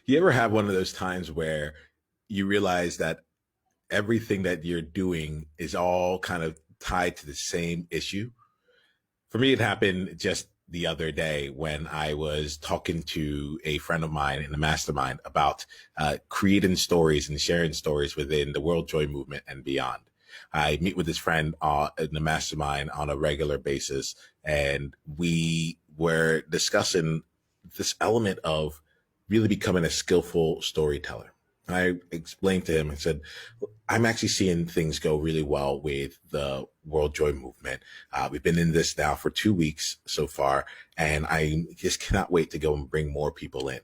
You ever have one of those times where you realize that everything that you're doing is all kind of tied to the same issue? For me, it happened just the other day when I was talking to a friend of mine in the mastermind about creating stories and sharing stories within the World Joy Movement and beyond. I meet with this friend in the mastermind on a regular basis, and we were discussing this element of really becoming a skillful storyteller. I explained to him, I said, I'm actually seeing things go really well with the World Joy Movement. We've been in this now for 2 weeks so far, and I just cannot wait to go and bring more people in.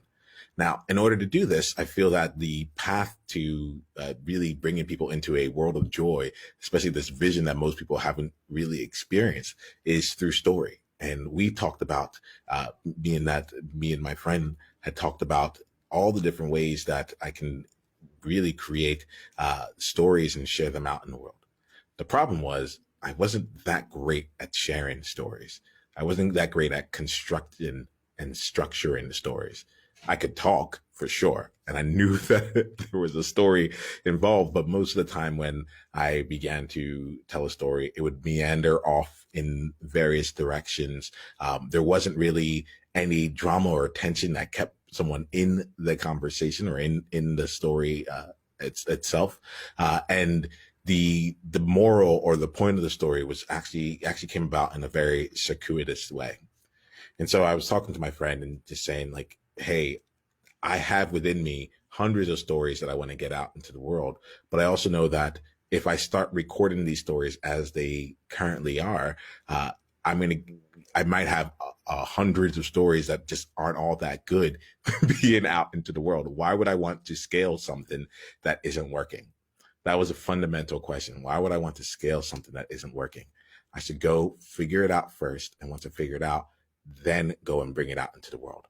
Now, in order to do this, I feel that the path to really bringing people into a world of joy, especially this vision that most people haven't really experienced, is through story. And we talked about, being that me and my friend had talked about all the different ways that I can really create stories and share them out in the world. The problem was I wasn't that great at sharing stories. I wasn't that great at constructing and structuring the stories. I could talk for sure. And I knew that there was a story involved, but most of the time when I began to tell a story, it would meander off in various directions. There wasn't really any drama or tension that kept someone in the conversation or in the story itself. And the moral or the point of the story was actually came about in a very circuitous way. And so I was talking to my friend and just saying like, hey, I have within me hundreds of stories that I want to get out into the world. But I also know that if I start recording these stories as they currently are, I'm going to, I might have hundreds of stories that just aren't all that good being out into the world. Why would I want to scale something that isn't working? That was a fundamental question. Why would I want to scale something that isn't working? I should go figure it out first. And once I figure it out, then go and bring it out into the world.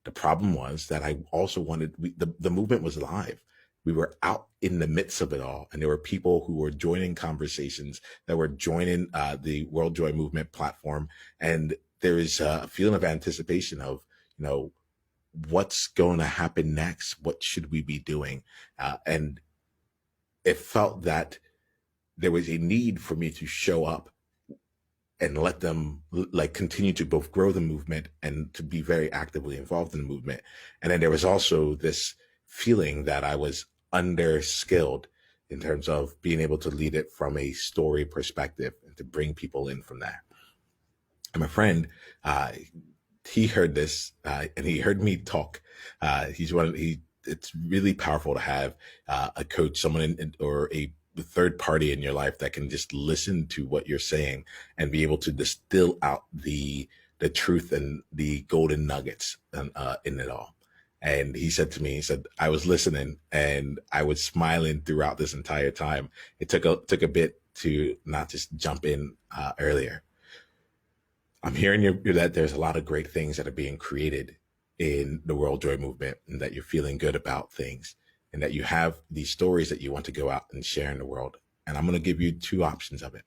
The problem was that I also wanted, the movement was live. We were out in the midst of it all. And there were people who were joining conversations that were joining the World Joy Movement platform. And there is a feeling of anticipation of, you know, what's going to happen next? What should we be doing? And it felt that there was a need for me to show up and let them like continue to both grow the movement and to be very actively involved in the movement. And then there was also this feeling that I was underskilled in terms of being able to lead it from a story perspective and to bring people in from that. And my friend, he heard this, and he heard me talk. It's really powerful to have a coach, someone or a third party in your life that can just listen to what you're saying and be able to distill out the truth and the golden nuggets in it all. And he said to me, he said, I was listening and I was smiling throughout this entire time. It took a bit to not just jump in earlier. I'm hearing that there's a lot of great things that are being created in the World Joy Movement and that you're feeling good about things and that you have these stories that you want to go out and share in the world. And I'm going to give you two options of it.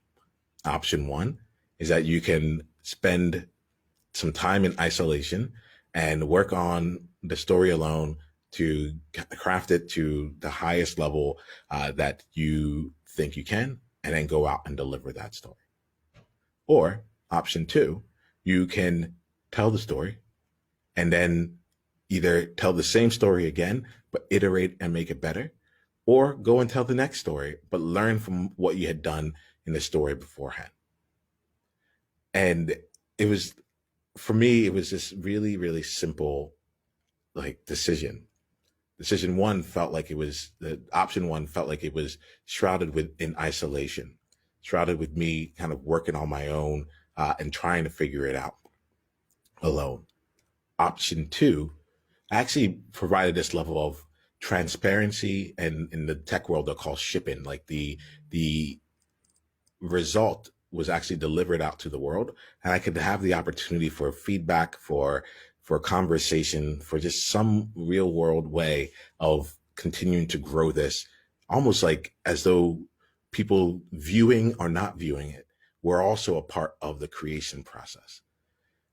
Option one is that you can spend some time in isolation and work on the story alone to craft it to the highest level that you think you can, and then go out and deliver that story. Or option two, you can tell the story and then either tell the same story again, but iterate and make it better, or go and tell the next story, but learn from what you had done in the story beforehand. And it was, for me, it was this really, really simple like decision. Decision one felt like it was the option one felt like it was shrouded with in isolation, shrouded with me kind of working on my own and trying to figure it out alone. Option two actually provided this level of transparency, and in the tech world they'll call shipping, like the result was actually delivered out to the world, and I could have the opportunity for feedback, for conversation, for just some real world way of continuing to grow this, almost like as though people viewing or not viewing it were also a part of the creation process.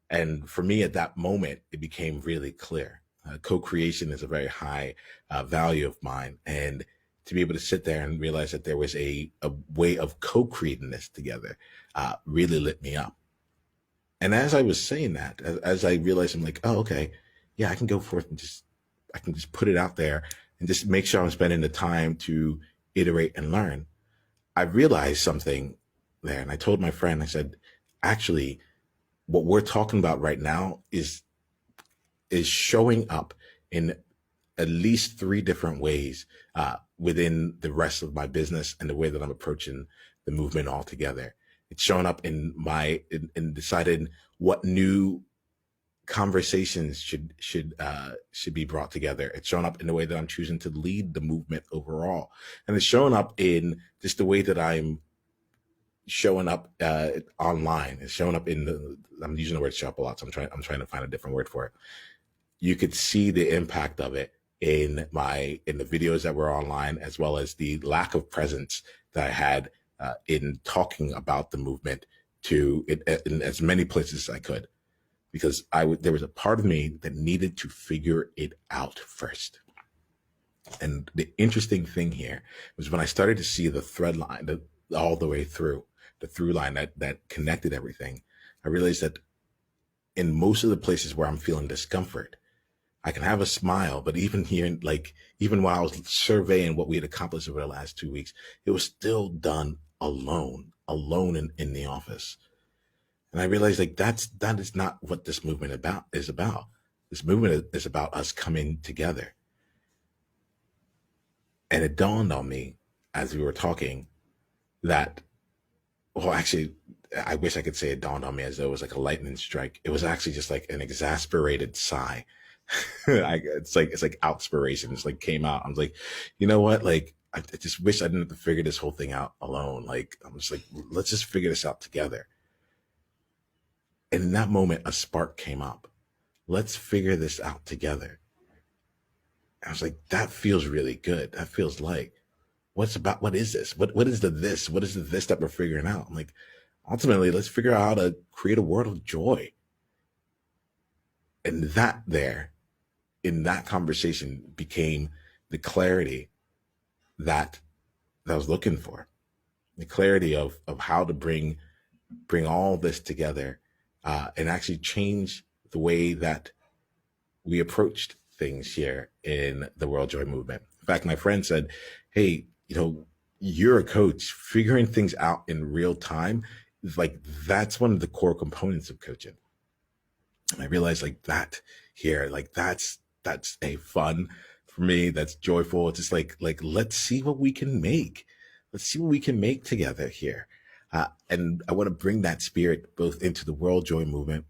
And for me at that moment, it became really clear. Co-creation is a very high value of mine. And to be able to sit there and realize that there was a way of co-creating this together really lit me up. And as I was saying that, as I realized, I'm like, oh, okay, yeah, I can go forth and I can just put it out there and just make sure I'm spending the time to iterate and learn. I realized something there. And I told my friend, I said, actually, what we're talking about right now is showing up in at least 3 different ways within the rest of my business and the way that I'm approaching the movement altogether. It's showing up in in deciding what new conversations should be brought together. It's showing up in the way that I'm choosing to lead the movement overall, and it's showing up in just the way that I'm showing up online. It's showing up in I'm using the word show up a lot, so I'm trying to find a different word for it. You could see the impact of it in the videos that were online, as well as the lack of presence that I had in talking about the movement in as many places as I could, because there was a part of me that needed to figure it out first. And the interesting thing here was when I started to see the thread line all the way through, the through line that connected everything, I realized that in most of the places where I'm feeling discomfort, I can have a smile, but even here, even while I was surveying what we had accomplished over the last 2 weeks, it was still done alone in the office. And I realized that is not what this movement is about. This movement is about us coming together. And it dawned on me as we were talking that, well, actually, I wish I could say it dawned on me as though it was like a lightning strike. It was actually just like an exasperated sigh. It's like outspiration. It's like came out. I was like, you know what? Like, I just wish I didn't have to figure this whole thing out alone. Like, I'm just like, let's just figure this out together. And in that moment, a spark came up. Let's figure this out together. I was like, that feels really good. That feels like, what is this? What is the this? What is the this that we're figuring out? I'm like, ultimately, let's figure out how to create a world of joy. And that there, in that conversation, became the clarity that I was looking for. The clarity of how to bring all this together and actually change the way that we approached things here in the World Joy Movement. In fact, my friend said, hey, you're a coach. Figuring things out in real time, that's one of the core components of coaching. And I realized that here, that's a fun for me. That's joyful. It's just like, let's see what we can make. Let's see what we can make together here. And I want to bring that spirit both into the World Joy Movement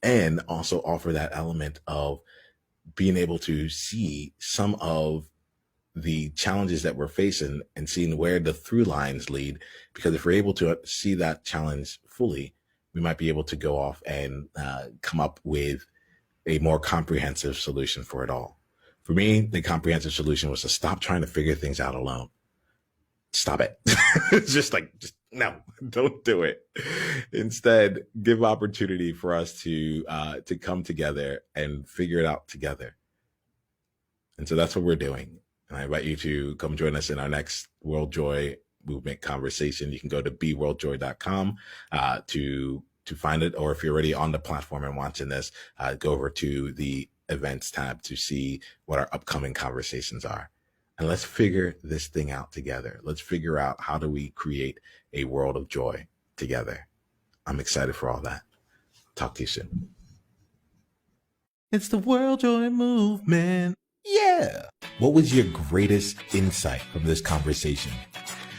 and also offer that element of being able to see some of the challenges that we're facing and seeing where the through lines lead. Because if we're able to see that challenge fully, we might be able to go off and come up with a more comprehensive solution for it all. For me, the comprehensive solution was to stop trying to figure things out alone. Stop it. just no, don't do it. Instead, give opportunity for us to come together and figure it out together. And so that's what we're doing. And I invite you to come join us in our next World Joy Movement conversation. You can go to beworldjoy.com to find it, or if you're already on the platform and watching this, go over to the events tab to see what our upcoming conversations are. And let's figure this thing out together. Let's figure out how do we create a world of joy together. I'm excited for all that. Talk to you soon. It's the World Joy Movement. Yeah. What was your greatest insight from this conversation?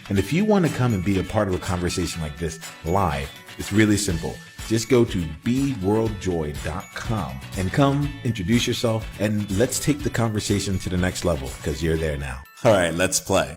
And if you want to come and be a part of a conversation like this live, it's really simple. Just go to beworldjoy.com and come introduce yourself, and let's take the conversation to the next level, because you're there now. All right, let's play.